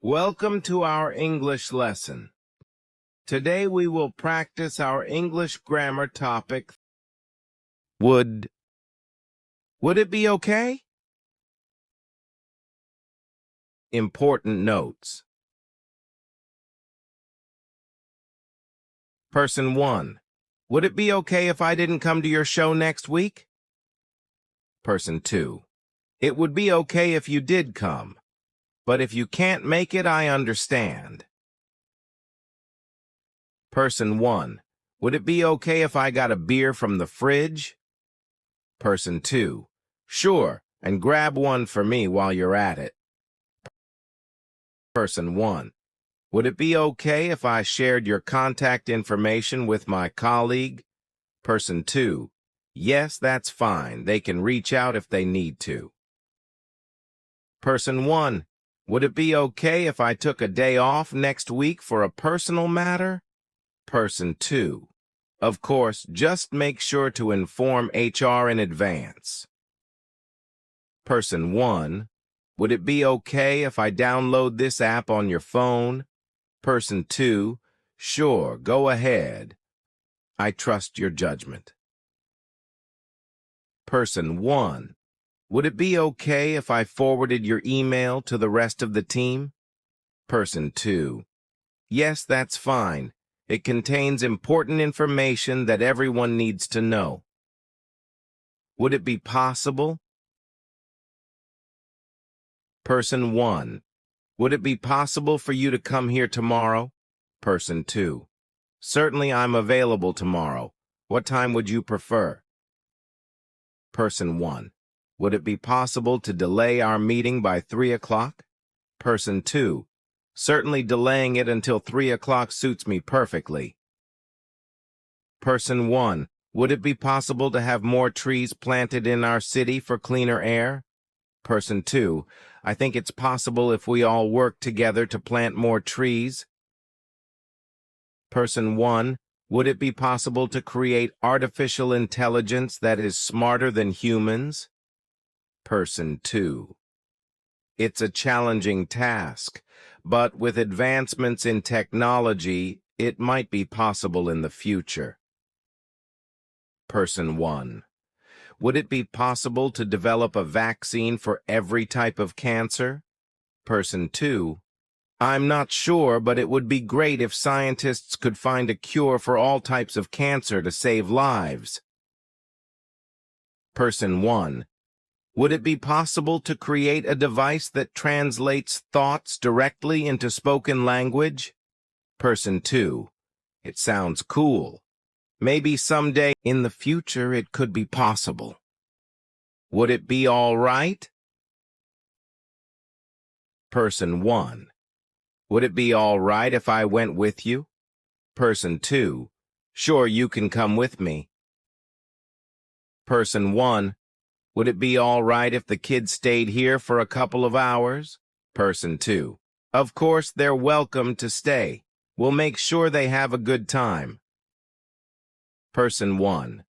Welcome to our English lesson. Today we will practice our English grammar topic. Would it be okay? Important notes. Person 1. Would it be okay if I didn't come to your show next week? Person 2. It would be okay if you did come, but if you can't make it, I understand. Person 1. Would it be okay if I got a beer from the fridge? Person 2. Sure, and grab one for me while you're at it. Person 1. Would it be okay if I shared your contact information with my colleague? Person 2. Yes, that's fine. They can reach out if they need to. Person 1. Would it be okay if I took a day off next week for a personal matter? Person 2. Of course, just make sure to inform HR in advance. Person 1. Would it be okay if I download this app on your phone? Person 2. Sure, go ahead. I trust your judgment. Person 1. Would it be okay if I forwarded your email to the rest of the team? Person 2. Yes, that's fine. It contains important information that everyone needs to know. Would it be possible? Person 1. Would it be possible for you to come here tomorrow? Person 2. Certainly, I'm available tomorrow. What time would you prefer? Person 1. Would it be possible to delay our meeting by 3 o'clock? Person 2. Certainly delaying it until 3 o'clock suits me perfectly. Person 1. Would it be possible to have more trees planted in our city for cleaner air? Person 2. I think it's possible if we all work together to plant more trees. Person 1. Would it be possible to create artificial intelligence that is smarter than humans? Person 2. It's a challenging task, but with advancements in technology, it might be possible in the future. Person 1. Would it be possible to develop a vaccine for every type of cancer? Person 2. I'm not sure, but it would be great if scientists could find a cure for all types of cancer to save lives. Person 1. Would it be possible to create a device that translates thoughts directly into spoken language? Person 2. It sounds cool. Maybe someday in the future it could be possible. Would it be all right? Person 1. Would it be all right if I went with you? Person 2. Sure, you can come with me. Person 1. Would it be all right if the kids stayed here for a couple of hours? Person 2. Of course, they're welcome to stay. We'll make sure they have a good time. Person 1.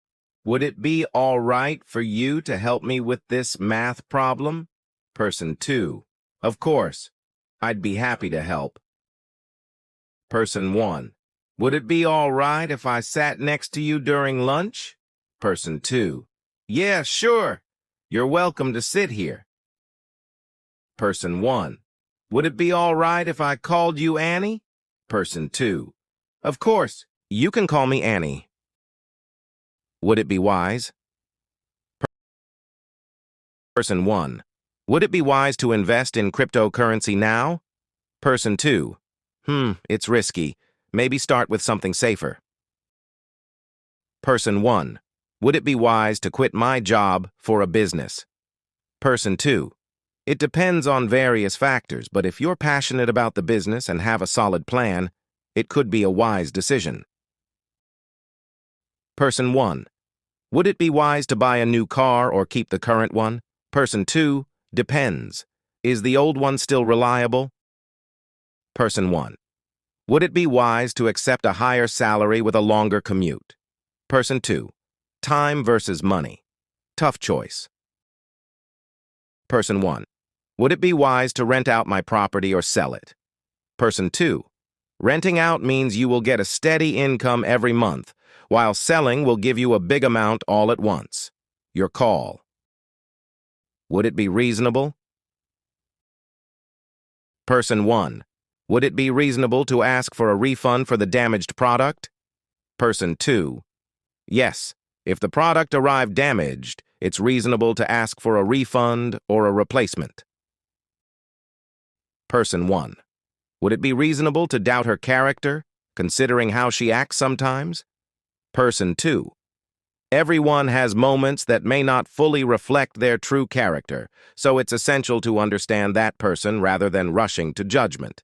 Would it be all right for you to help me with this math problem? Person 2. Of course. I'd be happy to help. Person 1. Would it be all right if I sat next to you during lunch? Person 2. Yeah, sure. You're welcome to sit here. Person 1. Would it be all right if I called you Annie? Person 2. Of course, you can call me Annie. Would it be wise? Person 1. Would it be wise to invest in cryptocurrency now? Person 2. It's risky. Maybe start with something safer. Person 1. Would it be wise to quit my job for a business? Person 2. It depends on various factors, but if you're passionate about the business and have a solid plan, it could be a wise decision. Person 1. Would it be wise to buy a new car or keep the current one? Person 2. Depends. Is the old one still reliable? Person 1. Would it be wise to accept a higher salary with a longer commute? Person 2. Time versus money. Tough choice. Person 1. Would it be wise to rent out my property or sell it? Person 2. Renting out means you will get a steady income every month, while selling will give you a big amount all at once. Your call. Would it be reasonable? Person 1. Would it be reasonable to ask for a refund for the damaged product? Person 2. Yes, if the product arrived damaged, it's reasonable to ask for a refund or a replacement. Person 1. Would it be reasonable to doubt her character, considering how she acts sometimes? Person 2. Everyone has moments that may not fully reflect their true character, so it's essential to understand that person rather than rushing to judgment.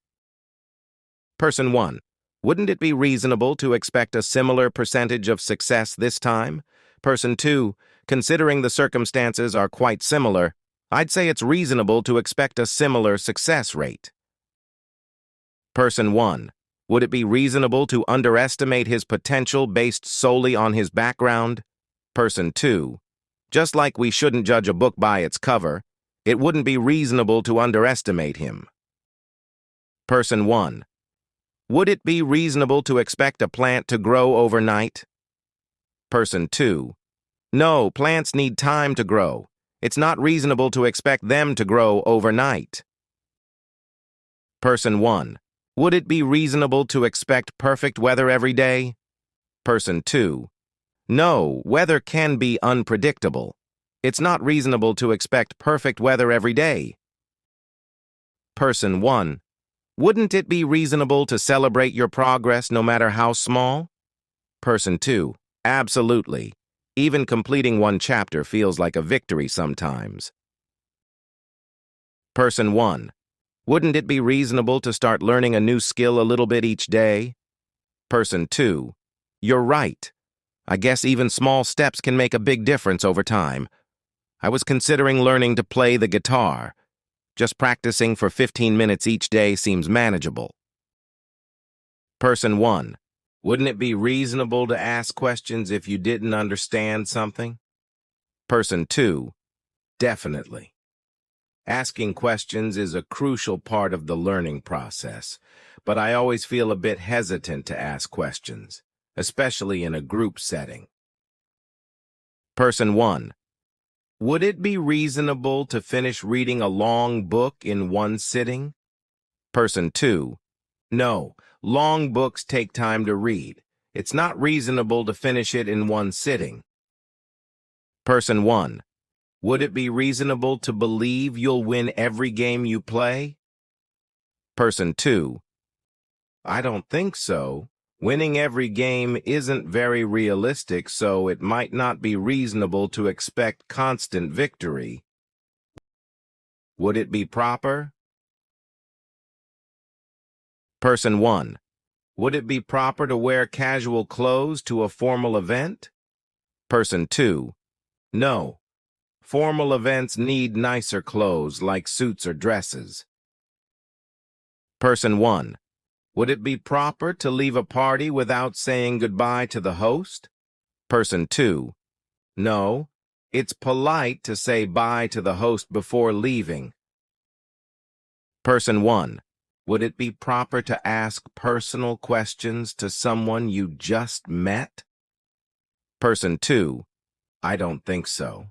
Person 1. Wouldn't it be reasonable to expect a similar percentage of success this time? Person 2. Considering the circumstances are quite similar, I'd say it's reasonable to expect a similar success rate. Person 1. Would it be reasonable to underestimate his potential based solely on his background? Person 2. Just like we shouldn't judge a book by its cover, it wouldn't be reasonable to underestimate him. Person 1. Would it be reasonable to expect a plant to grow overnight? Person 2. No, plants need time to grow. It's not reasonable to expect them to grow overnight. Person 1. Would it be reasonable to expect perfect weather every day? Person 2. No, weather can be unpredictable. It's not reasonable to expect perfect weather every day. Person 1. Wouldn't it be reasonable to celebrate your progress no matter how small? Person 2. Absolutely. Even completing one chapter feels like a victory sometimes. Person 1. Wouldn't it be reasonable to start learning a new skill a little bit each day? Person 2. You're right. I guess even small steps can make a big difference over time. I was considering learning to play the guitar. Just practicing for 15 minutes each day seems manageable. Person 1. Wouldn't it be reasonable to ask questions if you didn't understand something? Person 2. Definitely. Asking questions is a crucial part of the learning process, but I always feel a bit hesitant to ask questions, especially in a group setting. Person 1. Would it be reasonable to finish reading a long book in one sitting? Person 2. No, long books take time to read. It's not reasonable to finish it in one sitting. Person 1. Would it be reasonable to believe you'll win every game you play? Person 2. I don't think so. Winning every game isn't very realistic, so it might not be reasonable to expect constant victory. Would it be proper? Person 1. Would it be proper to wear casual clothes to a formal event? Person 2. No. Formal events need nicer clothes like suits or dresses. Person 1. Would it be proper to leave a party without saying goodbye to the host? Person 2. No. It's polite to say bye to the host before leaving. Person 1. Would it be proper to ask personal questions to someone you just met? Person 2. I don't think so.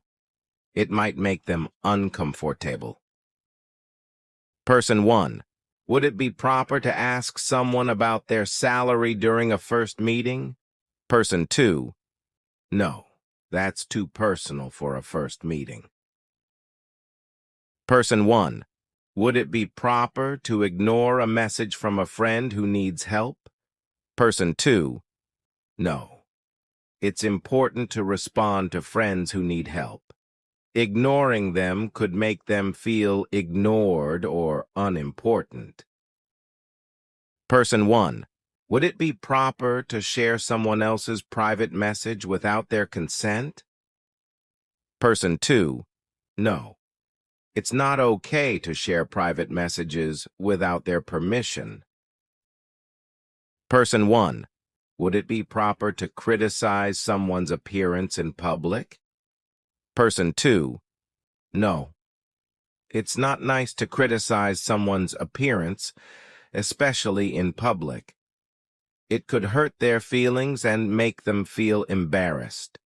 It might make them uncomfortable. Person 1. Would it be proper to ask someone about their salary during a first meeting? Person 2. No, that's too personal for a first meeting. Person 1. Would it be proper to ignore a message from a friend who needs help? Person 2. No. It's important to respond to friends who need help. Ignoring them could make them feel ignored or unimportant. Person 1. Would it be proper to share someone else's private message without their consent? Person 2. No. It's not okay to share private messages without their permission. Person 1. Would it be proper to criticize someone's appearance in public? Person 2. No. It's not nice to criticize someone's appearance, especially in public. It could hurt their feelings and make them feel embarrassed.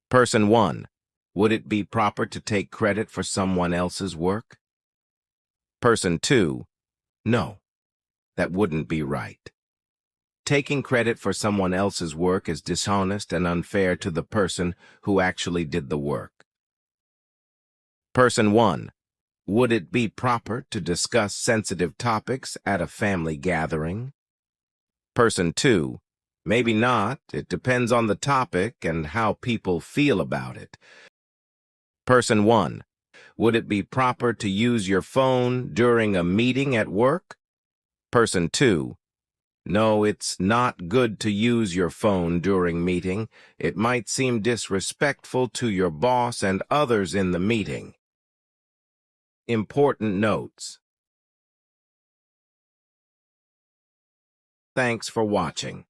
Person 1. Would it be proper to take credit for someone else's work? Person 2. No, that wouldn't be right. Taking credit for someone else's work is dishonest and unfair to the person who actually did the work. Person 1. Would it be proper to discuss sensitive topics at a family gathering? Person 2. Maybe not. It depends on the topic and how people feel about it. Person 1. Would it be proper to use your phone during a meeting at work? Person 2. No, it's not good to use your phone during meeting. It might seem disrespectful to your boss and others in the meeting. Important notes. Thanks for watching.